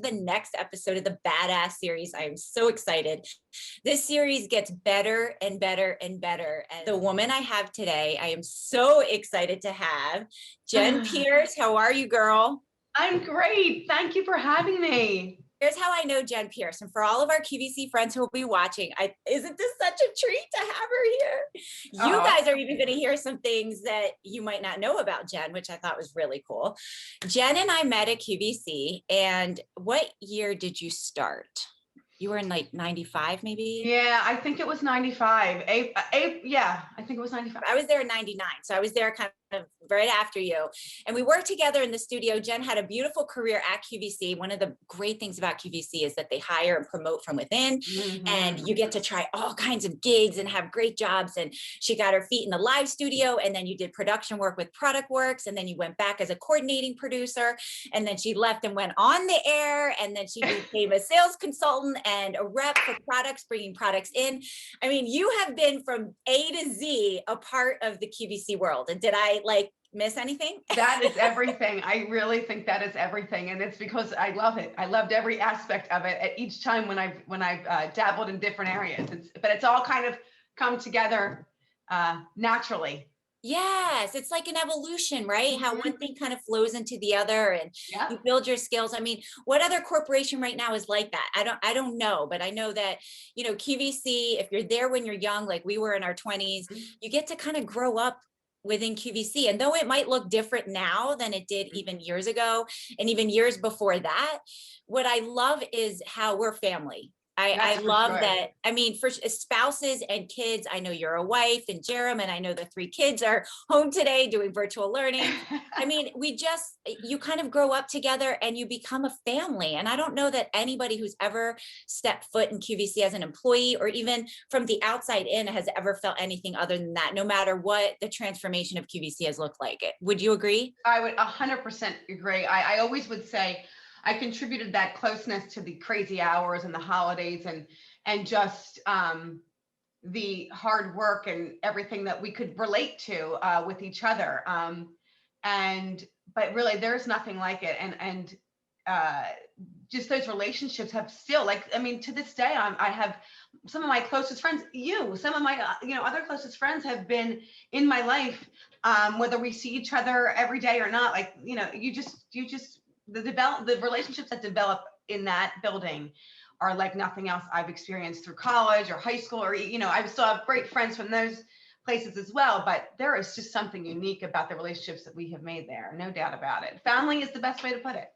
the next episode of the Badass series. I am so excited. This series gets better and better and better. And the woman I have today, I am so excited to have. Jenn Pierce, how are you, girl? I'm great. Thank you for having me. Here's how I know Jenn Pierce. And for all of our QVC friends who will be watching, isn't this such a treat to have her here? You guys are even going to hear some things that you might not know about Jenn, which I thought was really cool. Jenn and I met at QVC. And what year did you start? You were in like 95, maybe? Yeah, I think it was 95. Yeah, I think it was 95. I was there in 99. So I was there kind of right after you. And we worked together in the studio. Jenn had a beautiful career at QVC. One of the great things about QVC is that they hire and promote from within. And you get to try all kinds of gigs and have great jobs. And she got her feet in the live studio. And then you did production work with Product Works. And then you went back as a coordinating producer. And then she left and went on the air. And then she became a sales consultant and a rep for products, bringing products in. I mean, you have been from A to Z a part of the QVC world. And did I miss anything? That is everything. I really think that is everything. And it's because I love it. I loved every aspect of it at each time when I've dabbled in different areas. But it's all kind of come together naturally. Yes, it's like an evolution, right? How one thing kind of flows into the other and you build your skills. I mean, what other corporation right now is like that? I don't know, but I know that, QVC, if you're there when you're young, like we were in our 20s, you get to kind of grow up within QVC. And though it might look different now than it did even years ago, and even years before that, what I love is how we're family. I love that. I mean, for spouses and kids, I know you're a wife and Jerem, and I know the 3 kids are home today doing virtual learning. I mean, you kind of grow up together and you become a family. And I don't know that anybody who's ever stepped foot in QVC as an employee or even from the outside in has ever felt anything other than that, no matter what the transformation of QVC has looked like. Would you agree? I would 100% agree. I always would say, I contributed that closeness to the crazy hours and the holidays and just the hard work and everything that we could relate to with each other. But really, there's nothing like it. And just those relationships have still, to this day, I have some of my closest friends, some of my other closest friends have been in my life, whether we see each other every day or not. The relationships that develop in that building are like nothing else I've experienced through college or high school, or, I still have great friends from those places as well, but there is just something unique about the relationships that we have made there. No doubt about it. Family is the best way to put it.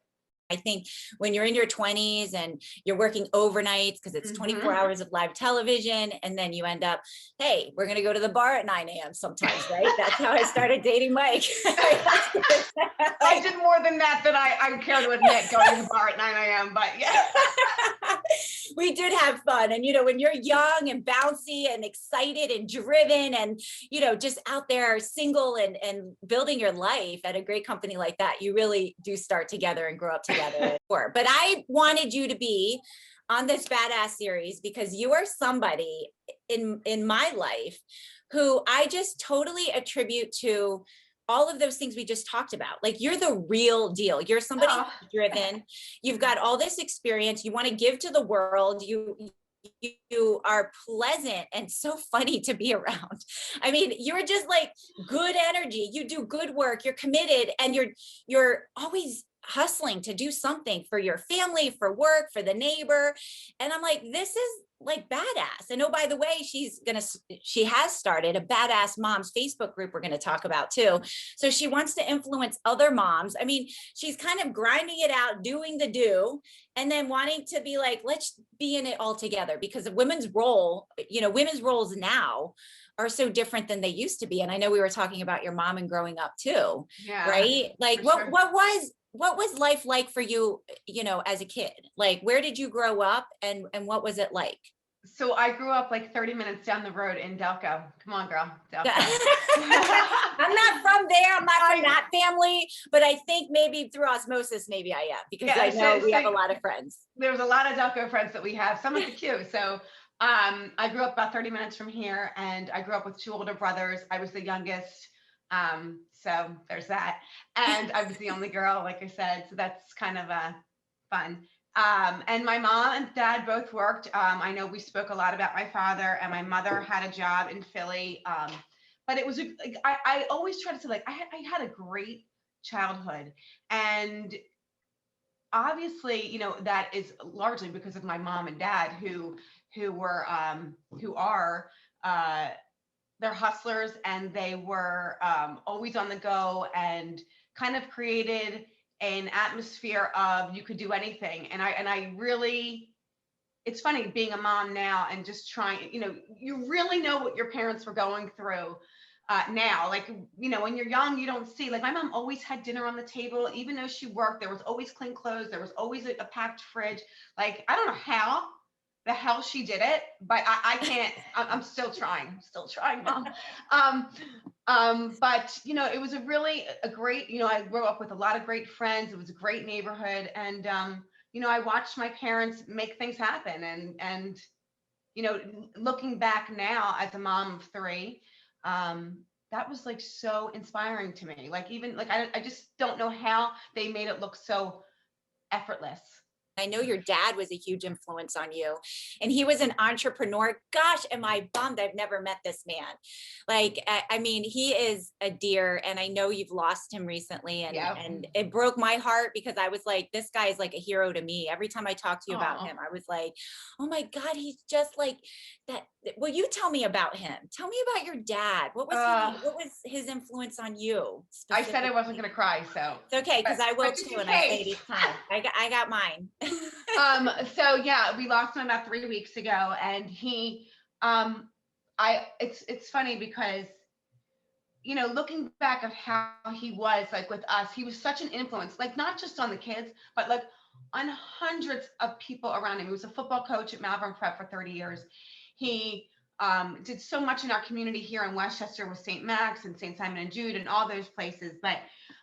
I think when you're in your 20s and you're working overnights because it's 24 hours of live television, and then you end up, hey, we're going to go to the bar at 9 a.m. sometimes, right? That's how I started dating Mike. I did more than that I care to admit, going to the bar at 9 a.m., but yeah. We did have fun. And, when you're young and bouncy and excited and driven and, just out there single and building your life at a great company like that, you really do start together and grow up together. But I wanted you to be on this Badass series because you are somebody in my life who I just totally attribute to all of those things we just talked about. Like, you're the real deal. You're somebody who's driven. You've got all this experience. You want to give to the world. You are pleasant and so funny to be around. I mean, you're just like good energy. You do good work. You're committed, and you're always hustling to do something for your family, for work, for the neighbor. And I'm like, this is like badass. And oh, by the way, she has started a Badass Moms Facebook group we're going to talk about too. So she wants to influence other moms. I mean, she's kind of grinding it out, doing the do, and then wanting to be like, let's be in it all together, because women's roles now are so different than they used to be. And I know we were talking about your mom and growing up too, right? Like what was life like for you, as a kid? Like, where did you grow up and what was it like? So I grew up like 30 minutes down the road in Delco. Come on, girl. Delco. I'm not from there. I'm not from that family, but I think maybe through osmosis, maybe I am, because I know we have a lot of friends. There's a lot of Delco friends that we have, some of the Q. So I grew up about 30 minutes from here, and I grew up with 2 older brothers. I was the youngest. So there's that. And I was the only girl, like I said, so that's kind of fun. And my mom and dad both worked. I know we spoke a lot about my father, and my mother had a job in Philly. But it was, I always try to say, like, I had a great childhood. And obviously, that is largely because of my mom and dad who are, uh, they're hustlers, and they were always on the go, and kind of created an atmosphere of you could do anything. And I really, it's funny being a mom now and just trying, you really know what your parents were going through now. Like, when you're young, you don't see, like, my mom always had dinner on the table, even though she worked, there was always clean clothes. There was always a packed fridge. Like, I don't know how the hell she did it, but I can't, I'm still trying, mom. But it was a great, I grew up with a lot of great friends. It was a great neighborhood. And, I watched my parents make things happen. And looking back now as a mom of three, that was like so inspiring to me. Like, even like, I just don't know how they made it look so effortless. I know your dad was a huge influence on you, and he was an entrepreneur. Gosh, am I bummed I've never met this man. Like, I mean, he is a dear, and I know you've lost him recently, and it broke my heart, because I was like, this guy is like a hero to me. Every time I talk to you about him, I was like, oh my God, he's just like that. Well, you tell me about him. Tell me about your dad. What was his influence on you? I said I wasn't going to cry, so it's okay, because I will too, and I say it each time. I got mine. So yeah, we lost him about 3 weeks ago, and he, it's funny because, looking back of how he was like with us, he was such an influence, like not just on the kids, but like on hundreds of people around him. He was a football coach at Malvern Prep for 30 years. He did so much in our community here in Westchester with St. Max and St. Simon and Jude and all those places. But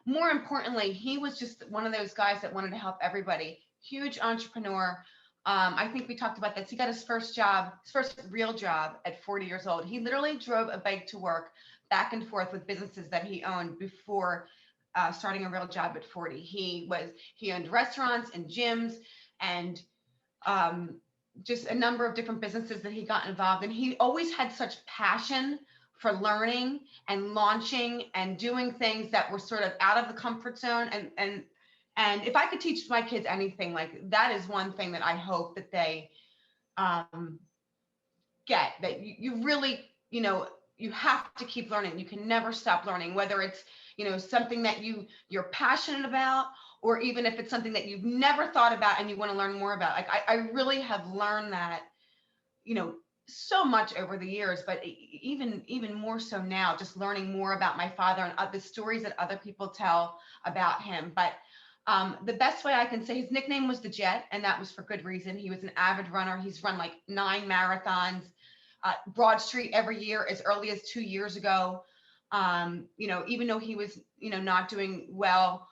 more importantly, he was just one of those guys that wanted to help everybody. Huge entrepreneur. I think we talked about this. He got his first real job at 40 years old. He literally drove a bike to work back and forth with businesses that he owned before starting a real job at 40. He owned restaurants and gyms and just a number of different businesses that he got involved in. He always had such passion for learning and launching and doing things that were sort of out of the comfort zone. And if I could teach my kids anything, like that is one thing that I hope that they get, that you really, you have to keep learning. You can never stop learning, whether it's, something that you're passionate about, or even if it's something that you've never thought about and you want to learn more about. Like I really have learned that, so much over the years, but even more so now, just learning more about my father and the stories that other people tell about him. But the best way I can say, his nickname was the Jet, and that was for good reason. He was an avid runner. He's run like 9 marathons, Broad Street every year as early as 2 years ago. Even though he was, not doing well,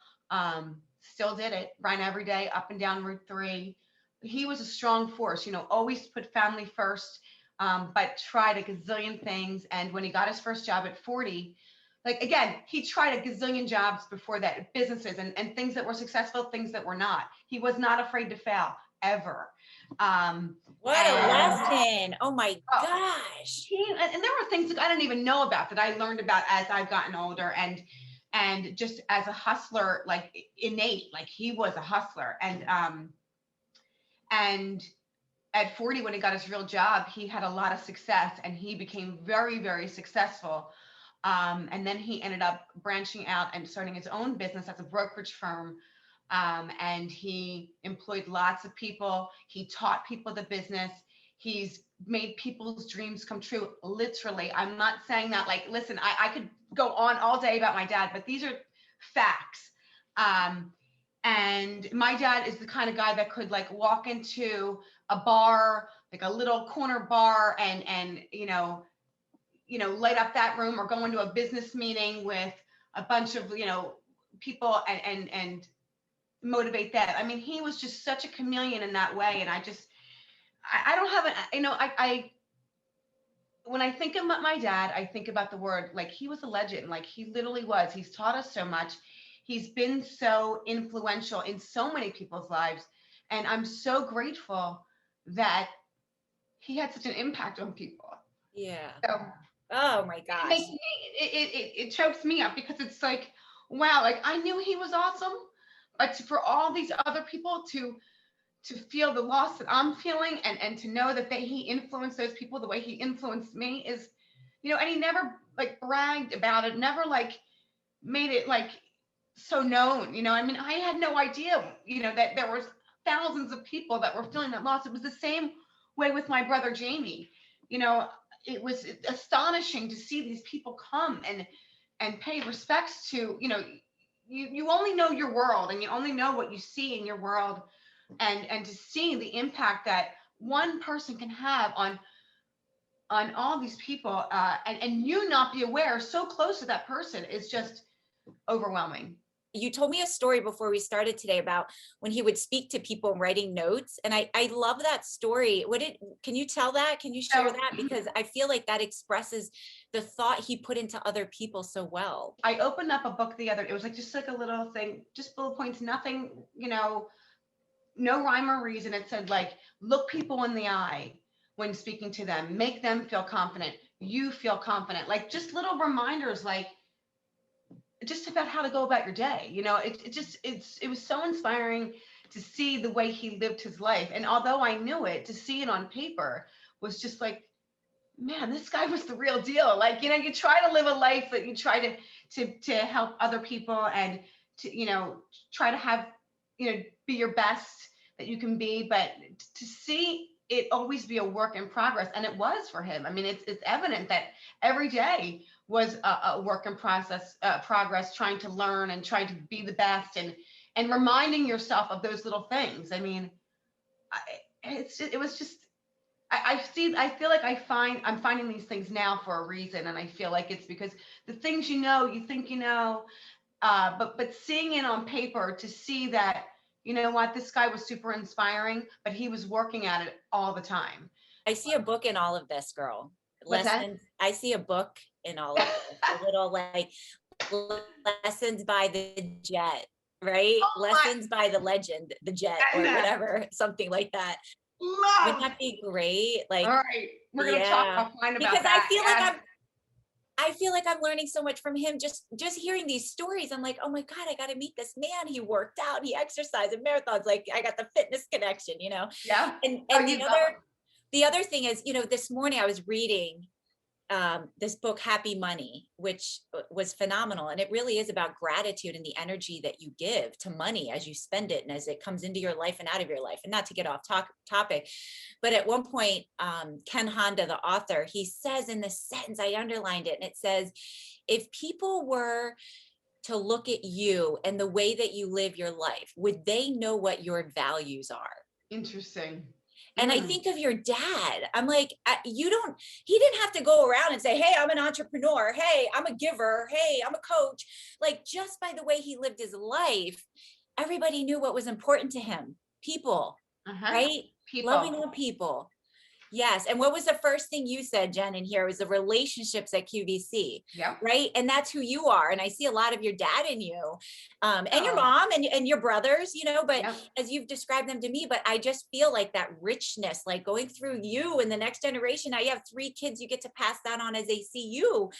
still did it, ran every day up and down Route 3. He was a strong force, always put family first, but tried a gazillion things. And when he got his first job at 40, like, again, he tried a gazillion jobs before that, businesses and things that were successful, things that were not. He was not afraid to fail, ever. What a lesson. Oh my gosh. And there were things that I didn't even know about that I learned about as I've gotten older, and just as a hustler, like innate, like he was a hustler. And at 40, when he got his real job, he had a lot of success, and he became very, very successful. And then he ended up branching out and starting his own business as a brokerage firm. And he employed lots of people. He taught people the business. He's made people's dreams come true, literally. I'm not saying that, like, listen, I could go on all day about my dad, but these are facts. And my dad is the kind of guy that could like walk into a bar, like a little corner bar, and light up that room, or go into a business meeting with a bunch of, people and motivate that. I mean, he was just such a chameleon in that way. And I don't have an, when I think about my dad, I think about the word, like, he was a legend. Like, he literally was. He's taught us so much. He's been so influential in so many people's lives. And I'm so grateful that he had such an impact on people. Yeah. So Oh my it gosh. makes me, it chokes me up because it's like, wow, like I knew he was awesome, but for all these other people to feel the loss that I'm feeling, and to know that he influenced those people the way he influenced me is, and he never like bragged about it, never like made it like so known. I mean, I had no idea, that there was thousands of people that were feeling that loss. It was the same way with my brother Jamie. You know, it was astonishing to see these people come and pay respects to, you only know your world, and you only know what you see in your world, and to see the impact that one person can have on all these people, and you not be aware, so close to that person, is just overwhelming. You told me a story before we started today about when he would speak to people writing notes. And I love that story. Can you tell that? Can you share So that? Because I feel like that expresses the thought he put into other people so well. I opened up a book it was like just like a little thing, just bullet points, nothing, no rhyme or reason. It said like, look people in the eye when speaking to them, make them feel confident. You feel confident. Like just little reminders, like just about how to go about your day. It was so inspiring to see the way he lived his life. And although I knew it, to see it on paper was just like, man, this guy was the real deal. Like, you try to live a life that you try to help other people, and to, try to have, be your best that you can be, but to see it always be a work in progress. And it was for him. I mean, it's evident that every day was a work in progress, trying to learn and trying to be the best, and reminding yourself of those little things. I mean, it was just, I feel like I'm finding these things now for a reason. And I feel like it's because the things, you think, but seeing it on paper, to see that, you know what, this guy was super inspiring, but he was working at it all the time. I see a book in all of this, girl. What's that? I see a book in all of this. A little like lessons by the jet, right? Oh Lessons by the legend, the jet, or whatever, something like that. Wouldn't that be great? Like, all right, we're gonna talk yeah, offline about because that. I feel like I'm learning so much from him. Just hearing these stories, I'm like, oh my God, I got to meet this man. He worked out, he exercised in marathons. Like, I got the fitness connection, Yeah. And the other thing is, this morning I was reading this book, Happy Money, which was phenomenal. And it really is about gratitude and the energy that you give to money as you spend it and as it comes into your life and out of your life. And not to get off topic, but at one point, Ken Honda, the author, he says in this sentence, I underlined it, and it says, if people were to look at you and the way that you live your life, would they know what your values are? Interesting. And I think of your dad. I'm like, he didn't have to go around and say, hey, I'm an entrepreneur. Hey, I'm a giver. Hey, I'm a coach. Like, just by the way he lived his life, everybody knew what was important to him. People, right? People. Loving other people. Yes. And what was the first thing you said, Jen, in here? It was the relationships at QVC. Yeah. Right. And that's who you are. And I see a lot of your dad in you, and your mom and your brothers, but as you've described them to me, but I just feel like that richness, like going through you and the next generation. Now you have 3 kids, you get to pass that on as they see you,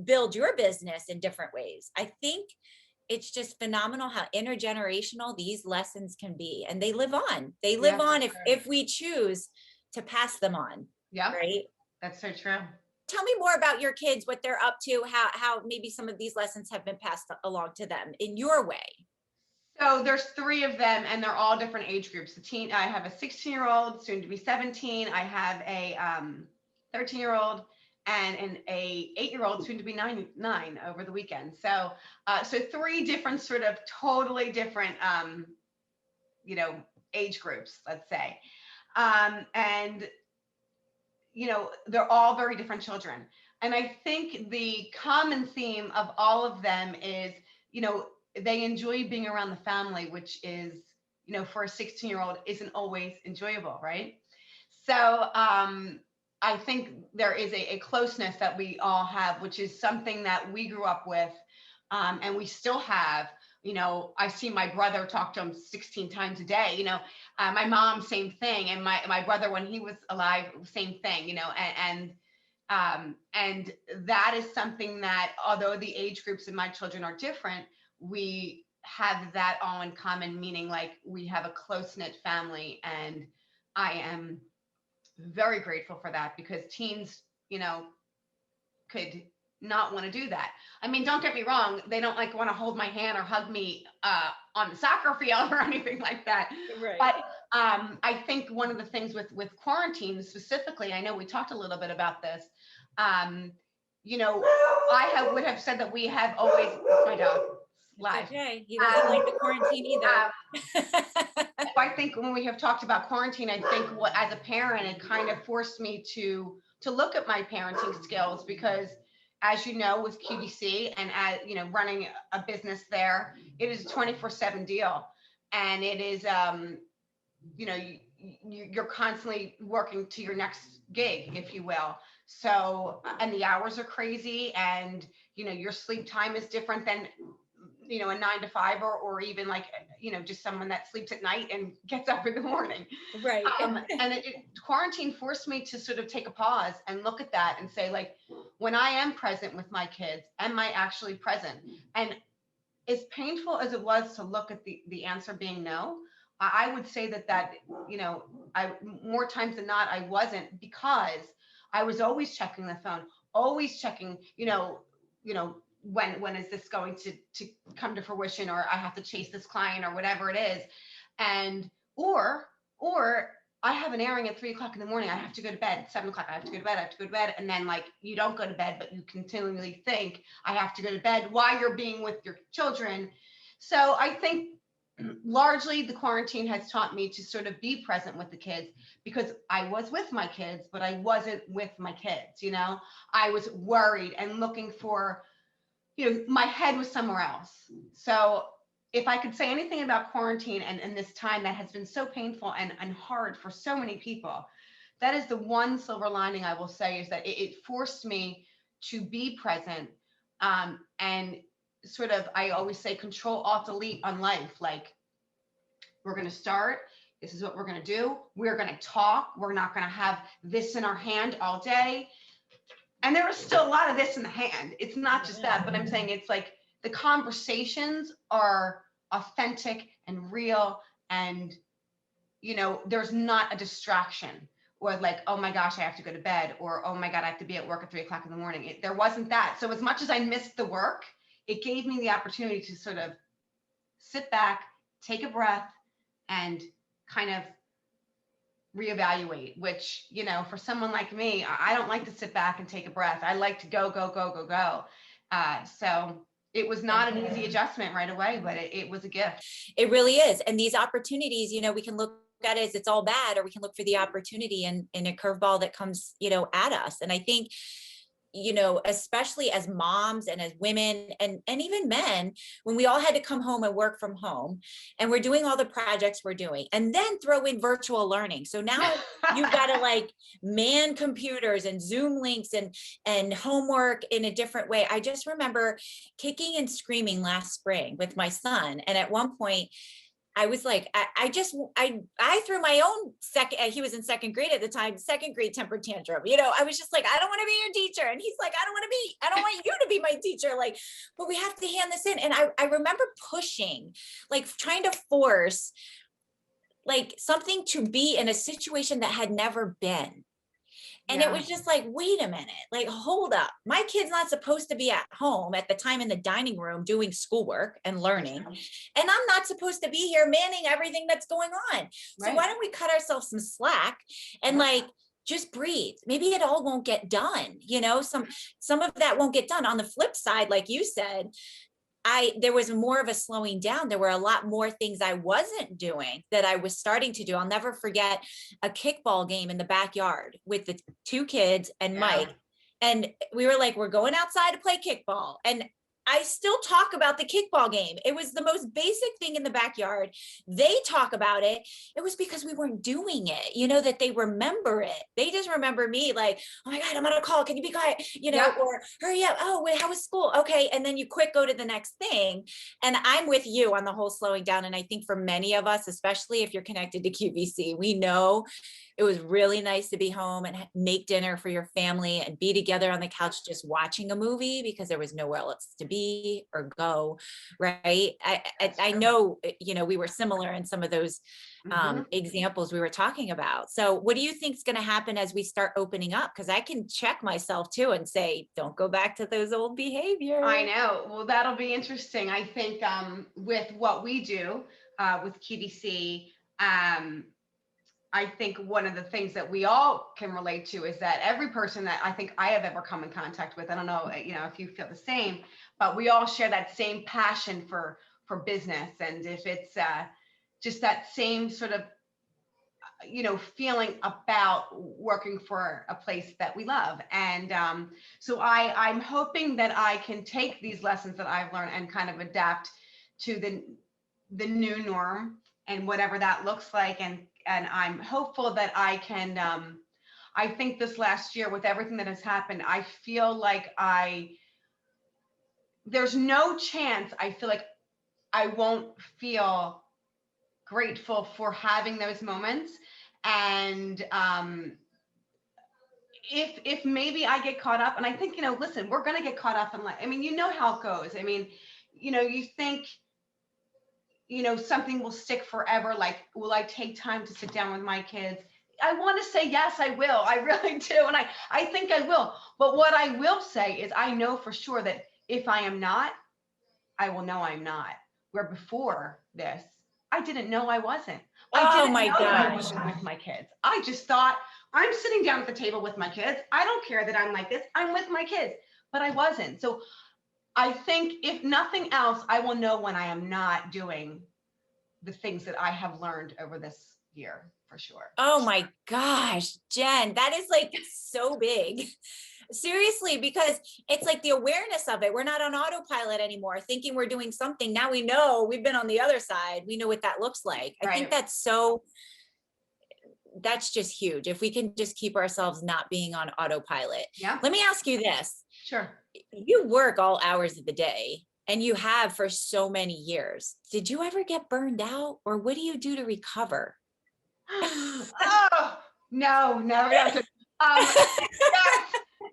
build your business in different ways. I think it's just phenomenal how intergenerational these lessons can be. And they live on. They live on if we choose to pass them on. Yeah. Right. That's so true. Tell me more about your kids, what they're up to, how maybe some of these lessons have been passed along to them in your way. So there's 3 of them, and they're all different age groups. I have a 16-year-old, soon to be 17. I have a 13-year-old and an 8-year-old, soon to be 9 over the weekend. So 3 different sort of totally different, age groups, let's say. And they're all very different children. And I think the common theme of all of them is, they enjoy being around the family, which is, for a 16-year-old isn't always enjoyable, right? So I think there is a closeness that we all have, which is something that we grew up with, and we still have, You know, I see my brother talk to him 16 times a day, you know, my mom, same thing. And my brother, when he was alive, same thing, you know, and that is something that, although the age groups in my children are different, we have that all in common, meaning like we have a close-knit family. And I am very grateful for that, because teens, you know, could not want to do that. I mean, don't get me wrong, they don't like want to hold my hand or hug me on the soccer field or anything like that. Right. But I think one of the things with quarantine specifically, I know we talked a little bit about this. You know, would have said that we have always, my dog, live. Okay, he doesn't like the quarantine either. I think when we have talked about quarantine, I think as a parent, it kind of forced me to look at my parenting skills, because as you know, with QVC and as you know, running a business there, it is a 24/7 deal. And it is, you know, you're constantly working to your next gig, if you will. So, and the hours are crazy, and, you know, your sleep time is different than, you know, a 9 to 5, or even like, you know, just someone that sleeps at night and gets up in the morning. Right. And quarantine forced me to sort of take a pause and look at that and say, like, when I am present with my kids, am I actually present? And as painful as it was to look at the answer being no, I would say that, you know, I more times than not, I wasn't, because I was always checking the phone, always checking, you know, when is this going to come to fruition, or I have to chase this client or whatever it is. And, or I have an airing at 3 o'clock in the morning. I have to go to bed at 7 o'clock. I have to go to bed. I have to go to bed. And then like, you don't go to bed, but you continually think I have to go to bed while you're being with your children. So I think largely the quarantine has taught me to sort of be present with the kids, because I was with my kids, but I wasn't with my kids. You know, I was worried and looking for, you know, my head was somewhere else. So if I could say anything about quarantine and this time that has been so painful and hard for so many people, that is the one silver lining I will say, is that it forced me to be present, and sort of, I always say, Control Alt Delete on life. Like, we're going to start. This is what we're going to do. We're going to talk. We're not going to have this in our hand all day. And there is still a lot of this in the hand. It's not just that, but I'm saying it's like the conversations are authentic and real, and, you know, there's not a distraction, or like, oh my gosh, I have to go to bed, or oh my God, I have to be at work at 3 o'clock in the morning. There wasn't that. So as much as I missed the work, it gave me the opportunity to sort of sit back, take a breath, and kind of reevaluate, which, you know, for someone like me, I don't like to sit back and take a breath. I like to go. So it was not an easy adjustment right away, but it was a gift. It really is. And these opportunities, you know, we can look at it as it's all bad, or we can look for the opportunity in a curveball that comes, you know, at us. And I think, you know, especially as moms and as women and even men, when we all had to come home and work from home, and we're doing all the projects we're doing, and then throw in virtual learning. So now you've got to like man computers and Zoom links and homework in a different way. I just remember kicking and screaming last spring with my son. And at one point, I was like, I threw my own he was in second grade at the time, second grade temper tantrum. You know, I was just like, I don't want to be your teacher. And he's like, I don't want you to be my teacher. Like, but we have to hand this in. And I remember pushing, like trying to force like something to be in a situation that had never been. And it was just like, wait a minute, like, hold up. My kid's not supposed to be at home at the time in the dining room doing schoolwork and learning. And I'm not supposed to be here manning everything that's going on. So why don't we cut ourselves some slack and like, just breathe. Maybe it all won't get done. You know, some of that won't get done. On the flip side, like you said, there was more of a slowing down. There were a lot more things I wasn't doing that I was starting to do. I'll never forget a kickball game in the backyard with the 2 kids and Mike. And we were like, we're going outside to play kickball. And I still talk about the kickball game. It was the most basic thing in the backyard. They talk about it. It was because we weren't doing it, that they remember it. They just remember me like, oh my God, I'm on a call. Can you be quiet? Or hurry up. Oh, wait, how was school? Okay. And then you quick go to the next thing. And I'm with you on the whole slowing down. And I think for many of us, especially if you're connected to QVC, we know it was really nice to be home and make dinner for your family and be together on the couch just watching a movie because there was nowhere else to be or go, right? I know, we were similar in some of those examples we were talking about. So what do you think is going to happen as we start opening up? Because I can check myself too and say, don't go back to those old behaviors. I know. Well, that'll be interesting. I think with what we do with QVC, I think one of the things that we all can relate to is that every person that I think I have ever come in contact with, I don't know, if you feel the same, but we all share that same passion for business. And if it's just that same sort of, feeling about working for a place that we love. And so I'm hoping that I can take these lessons that I've learned and kind of adapt to the new norm and whatever that looks like. And I'm hopeful that I can, I think this last year with everything that has happened, I feel like there's no chance I feel like I won't feel grateful for having those moments. And if maybe I get caught up, and I think, listen, we're going to get caught up in life. I mean, how it goes. I mean, you think, something will stick forever. Like, will I take time to sit down with my kids? I want to say, yes, I will. I really do. And I think I will. But what I will say is I know for sure that if I am not, I will know I'm not. Where before this, I didn't know I wasn't. I didn't know that I wasn't with my kids. I just thought, I'm sitting down at the table with my kids. I don't care that I'm like this. I'm with my kids. But I wasn't. So I think if nothing else, I will know when I am not doing the things that I have learned over this year, for sure. Oh my gosh, Jenn, that is like so big. Seriously, because it's like the awareness of it. We're not on autopilot anymore, thinking we're doing something. Now we know we've been on the other side. We know what that looks like. I think that's just huge. If we can just keep ourselves not being on autopilot. Yeah. Let me ask you this. Sure. You work all hours of the day and you have for so many years. Did you ever get burned out, or what do you do to recover? Oh, no, never. Yes.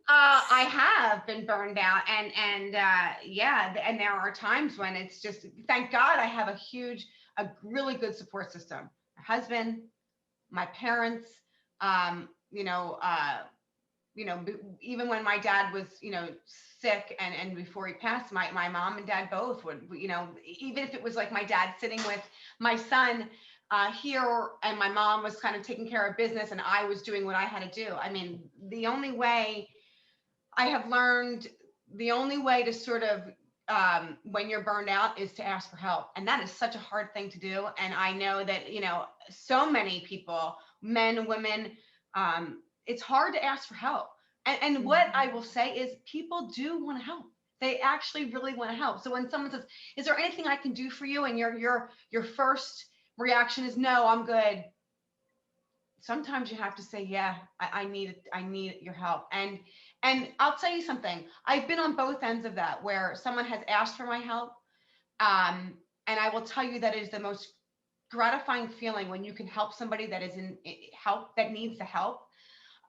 I have been burned out, and and there are times when it's just, thank God I have a really good support system. My husband, my parents, even when my dad was, sick and before he passed, my mom and dad both would, even if it was like my dad sitting with my son here, and my mom was kind of taking care of business and I was doing what I had to do. I mean, the only way I have learned, the only way to sort of, when you're burned out, is to ask for help. And that is such a hard thing to do. And I know that, so many people, men, women, it's hard to ask for help. And what I will say is people do want to help. They actually really want to help. So when someone says, is there anything I can do for you? And your first reaction is, no, I'm good. Sometimes you have to say, yeah, I need your help. And I'll tell you something, I've been on both ends of that, where someone has asked for my help. And I will tell you that is the most gratifying feeling when you can help somebody that is that needs the help.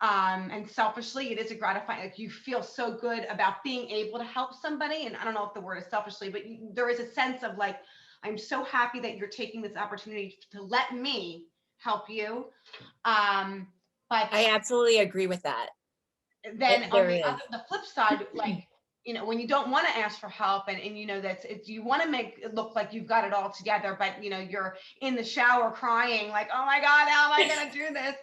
And selfishly, it is a gratifying, like you feel so good about being able to help somebody. And I don't know if the word is selfishly, but there is a sense of like, I'm so happy that you're taking this opportunity to let me help you. But I absolutely agree with that. Then on the flip side, like, when you don't want to ask for help and you want to make it look like you've got it all together, but you're in the shower crying like, oh my God, how am I going to do this?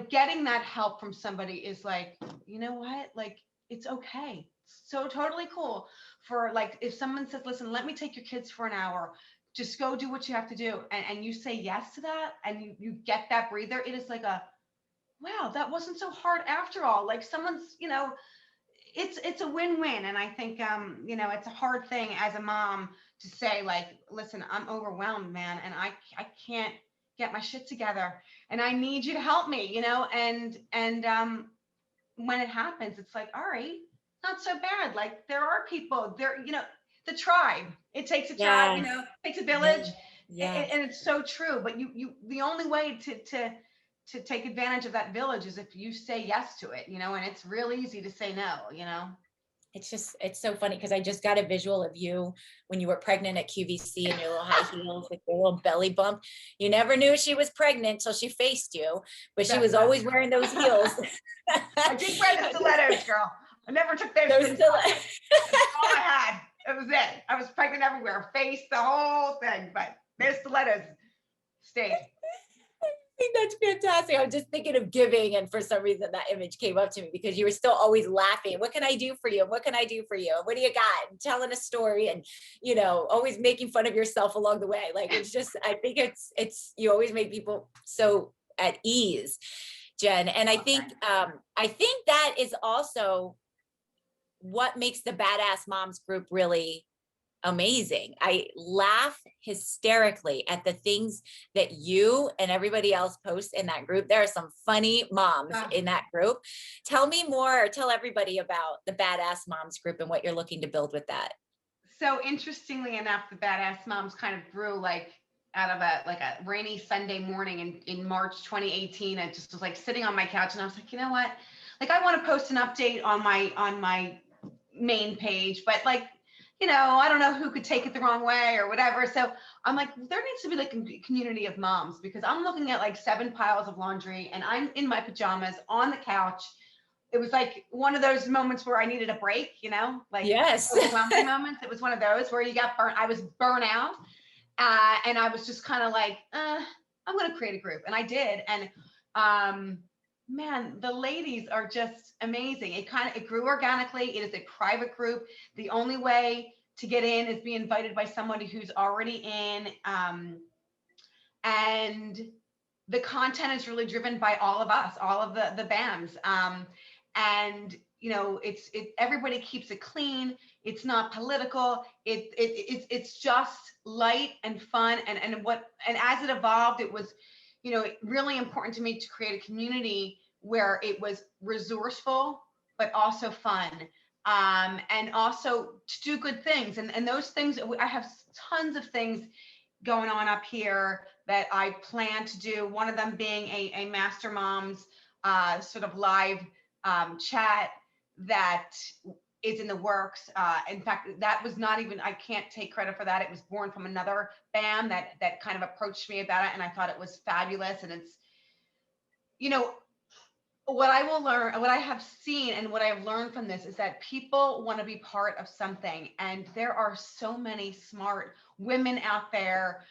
Getting that help from somebody is like, you know what, like, it's okay. So totally cool for, like, if someone says, listen, let me take your kids for an hour, just go do what you have to do. And you say yes to that, and you get that breather. It is like wow, that wasn't so hard after all. Like someone's, it's a win-win. And I think, it's a hard thing as a mom to say, like, listen, I'm overwhelmed, man, and I can't get my shit together, and I need you to help me, and when it happens, it's like, all right, not so bad. Like, there are people there, the tribe. It takes a tribe, Yeah. it takes a Yeah. village, Yeah. and it's so true. But the only way to take advantage of that village is if you say yes to it, and it's real easy to say no. It's so funny because I just got a visual of you when you were pregnant at QVC in your little high heels with your little belly bump. You never knew she was pregnant till she faced you, but she was always wearing those heels. I did wear the stilettos, girl. I never took those Those things off. That's all I had. It was it. I was pregnant everywhere, face, the whole thing, but those stilettos stayed. I think that's fantastic. I was just thinking of giving, and for some reason that image came up to me because you were still always laughing. What can I do for you? What can I do for you? What do you got? And telling a story, and always making fun of yourself along the way. Like, it's just, I think it's you always make people so at ease, Jenn. And I think that is also what makes the Badass Moms group really amazing. I laugh hysterically at the things that you and everybody else post in that group. There are some funny moms in that group. Tell me more, or tell everybody about the Badass Moms group and what you're looking to build with that. So interestingly enough, the Badass Moms kind of grew like out of a rainy Sunday morning in March 2018. I just was like sitting on my couch and I was like, you know what? Like, I want to post an update on my main page, but like, I don't know who could take it the wrong way or whatever. So I'm like, there needs to be like a community of moms, because I'm looking at like 7 piles of laundry and I'm in my pajamas on the couch. It was like one of those moments where I needed a break, like Yes. overwhelming moments. It was one of those where you got burnt. I was burnt out. And I was just kind of like, I'm going to create a group. And I did. And man, the ladies are just amazing. It grew organically. It is a private group. The only way to get in is be invited by somebody who's already in. And the content is really driven by all of us, all of the BAMs. And everybody keeps it clean. It's not political. It's just light and fun. And as it evolved, it was, really important to me to create a community where it was resourceful, but also fun. And also to do good things. And those things, I have tons of things going on up here that I plan to do. One of them being a Master Moms sort of live chat that is in the works. In fact, that was not even, I can't take credit for that. It was born from another BAM that kind of approached me about it, and I thought it was fabulous. And it's, what I have seen and what I've learned from this is that people want to be part of something. And there are so many smart women out there,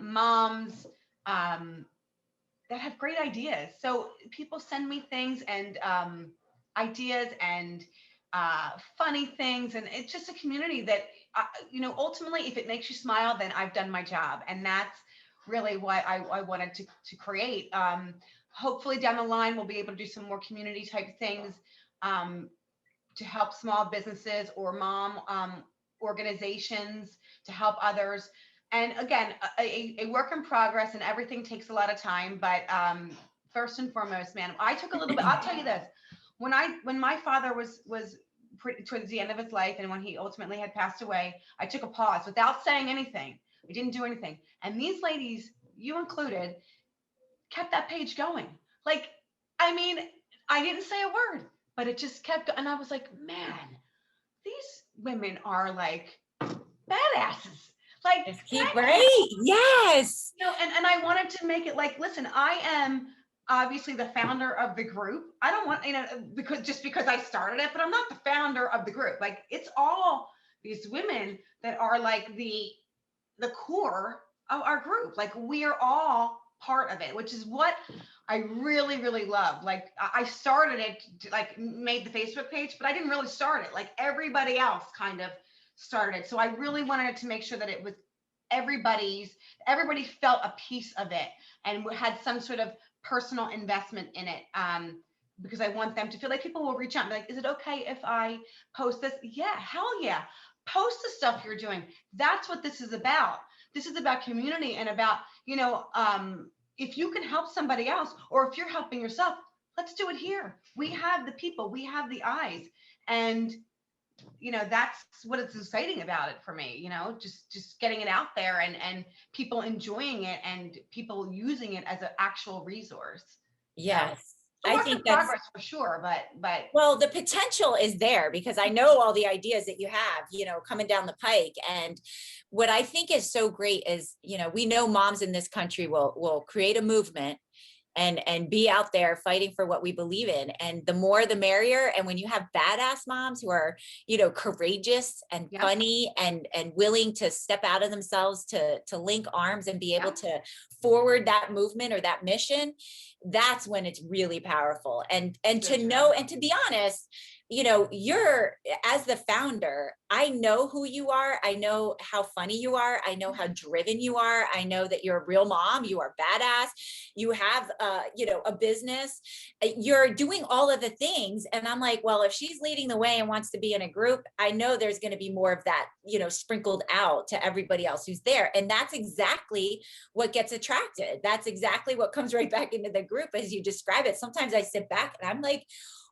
moms, that have great ideas. So people send me things and ideas and funny things. And it's just a community that, ultimately, if it makes you smile, then I've done my job. And that's really what I wanted to create. Hopefully down the line, we'll be able to do some more community type things to help small businesses or mom organizations to help others. And again, a work in progress, and everything takes a lot of time. But first and foremost, man, I took a little bit. I'll tell you this: when my father was towards the end of his life, and when he ultimately had passed away, I took a pause without saying anything. We didn't do anything, and these ladies, you included, kept that page going. Like, I mean, I didn't say a word, but it just kept. And I was like, man, these women are like badasses. Like, Just keep right. Yes. And I wanted to make it like, listen, I am obviously the founder of the group. I don't want, because I started it, but I'm not the founder of the group. Like, it's all these women that are like the core of our group. Like, we are all part of it, which is what I really, really love. Like, I started it, like made the Facebook page, but I didn't really start it. Like, everybody else kind of started. So I really wanted to make sure that it was everybody felt a piece of it and had some sort of personal investment in it. because I want them to feel like people will reach out and be like, is it okay if I post this? Yeah, hell yeah. Post the stuff you're doing. That's what this is about. This is about community and about, if you can help somebody else, or if you're helping yourself, let's do it here. We have the people, we have the eyes. And that's what it's exciting about it for me, just getting it out there and people enjoying it and people using it as an actual resource. Yes. So, work in progress for sure, but well, the potential is there because I know all the ideas that you have, coming down the pike. And what I think is so great is, we know moms in this country will create a movement and be out there fighting for what we believe in. And the more the merrier. And when you have badass moms who are, courageous and funny and willing to step out of themselves to link arms and be able to forward that movement or that mission, that's when it's really powerful. And to know, and to be honest, you're, as the founder, I know who you are. I know how funny you are. I know how driven you are. I know that you're a real mom. You are badass. You have, a business. You're doing all of the things. And I'm like, well, if she's leading the way and wants to be in a group, I know there's going to be more of that, sprinkled out to everybody else who's there. And that's exactly what gets attracted. That's exactly what comes right back into the group as you describe it. Sometimes I sit back and I'm like,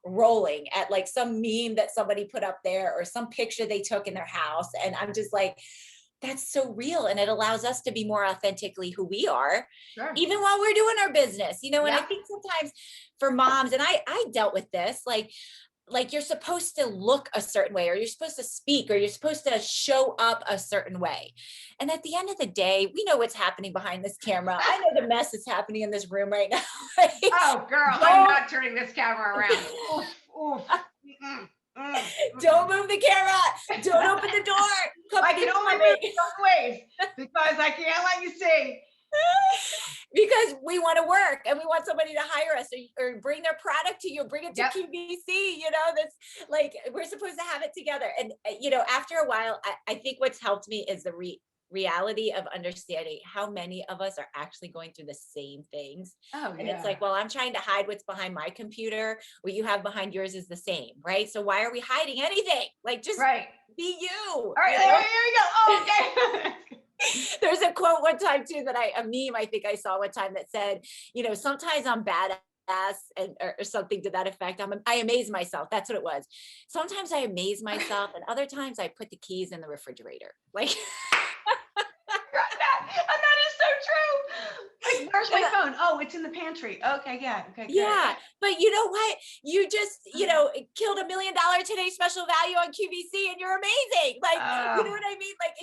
rolling at like some meme that somebody put up there or some picture they took in their house. And I'm just like, that's so real. And it allows us to be more authentically who we are, even while we're doing our business, and I think sometimes for moms, and I dealt with this, like you're supposed to look a certain way, or you're supposed to speak, or you're supposed to show up a certain way. And at the end of the day, we know what's happening behind this camera. I know the mess that's happening in this room right now. Right? Oh, girl, I'm not turning this camera around. Oof, oof. Don't move the camera. Don't open the door. I can only move both ways because I can't let you see. Because we want to work and we want somebody to hire us or bring their product to you, bring it to QVC, that's like, we're supposed to have it together. And, after a while, I think what's helped me is the reality of understanding how many of us are actually going through the same things. And it's like, well, I'm trying to hide what's behind my computer. What you have behind yours is the same, right? So why are we hiding anything? Like, just be you. All right, here we go. Oh, okay. There's a quote one time too a meme I think I saw one time that said, sometimes I'm badass or something to that effect. I amaze myself. That's what it was. Sometimes I amaze myself, and other times I put the keys in the refrigerator. Like, and that is so true. Like, where's my phone? Oh, it's in the pantry. Okay, yeah. Okay, good. Yeah. But you know what? You just, killed $1 million Today's Special Value on QVC, and you're amazing. Like, you know what I mean? Like,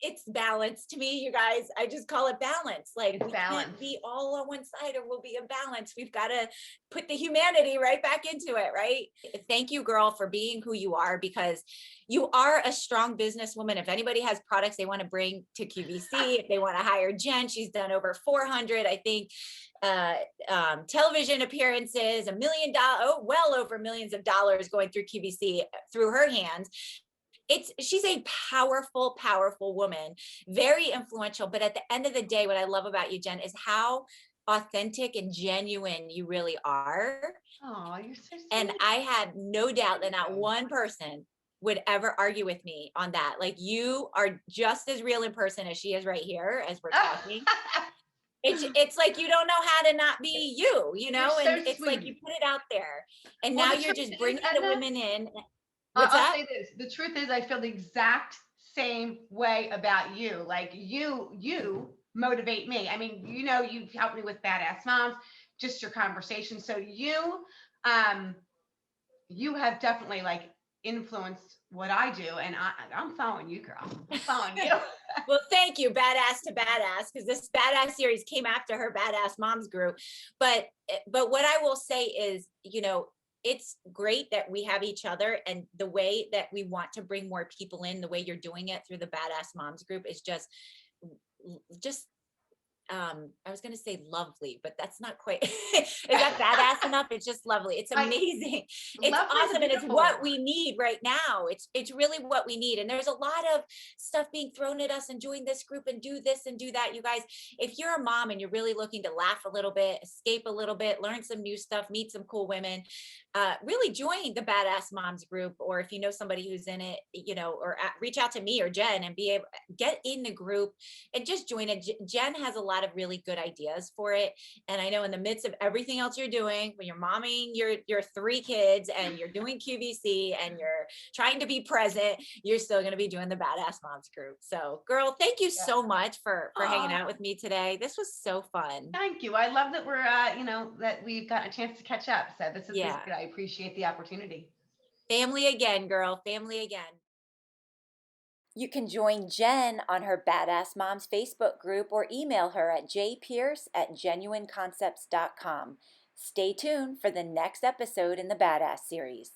it's balance to me, you guys. I just call it balance. Like, we can't be all on one side or we'll be imbalanced. We've got to put the humanity right back into it, right? Thank you, girl, for being who you are, because you are a strong businesswoman. If anybody has products they want to bring to QVC, if they want to hire Jenn, she's done over 400, I think, television appearances, well over millions of dollars going through QVC through her hands. She's a powerful, powerful woman, very influential. But at the end of the day, what I love about you, Jenn, is how authentic and genuine you really are. Oh, you're so sweet. And I had no doubt that not one person would ever argue with me on that. Like, you are just as real in person as she is right here as we're talking. It's like, you don't know how to not be you, and it's like you put it out there, and now you're just bringing the women in. I'll say this. The truth is, I feel the exact same way about you. Like, you motivate me. I mean, you've helped me with Badass Moms, just your conversation. So you have definitely like influenced what I do, and I'm following you, girl. I'm following you. Well, thank you, Badass to Badass, because this Badass series came after her Badass Moms group. But what I will say is, it's great that we have each other, and the way that we want to bring more people in, the way you're doing it through the Badass Moms group is just I was going to say lovely, but that's not quite, is that badass enough? It's just lovely. It's I amazing. It's Lovely is a awesome. And it's beautiful what word. we need right now. It's really what we need. And there's a lot of stuff being thrown at us and join this group and do this and do that. You guys, if you're a mom and you're really looking to laugh a little bit, escape a little bit, learn some new stuff, meet some cool women, really join the Badass Moms group. Or if you know somebody who's in it, or reach out to me or Jen and be able get in the group and just join it. Jen has a lot of really good ideas for it. And I know in the midst of everything else you're doing, when you're momming your 3 kids and you're doing QVC and you're trying to be present, you're still going to be doing the Badass Moms group. So girl, thank you Yeah. so much for hanging out Oh, with me today. This was so fun. thank you. I love that we're, that we've got a chance to catch up. So this is Yeah. good. I appreciate the opportunity. Family again, girl. Family again. You can join Jen on her Badass Moms Facebook group or email her at jpierce@genuineconcepts.com. Stay tuned for the next episode in the Badass series.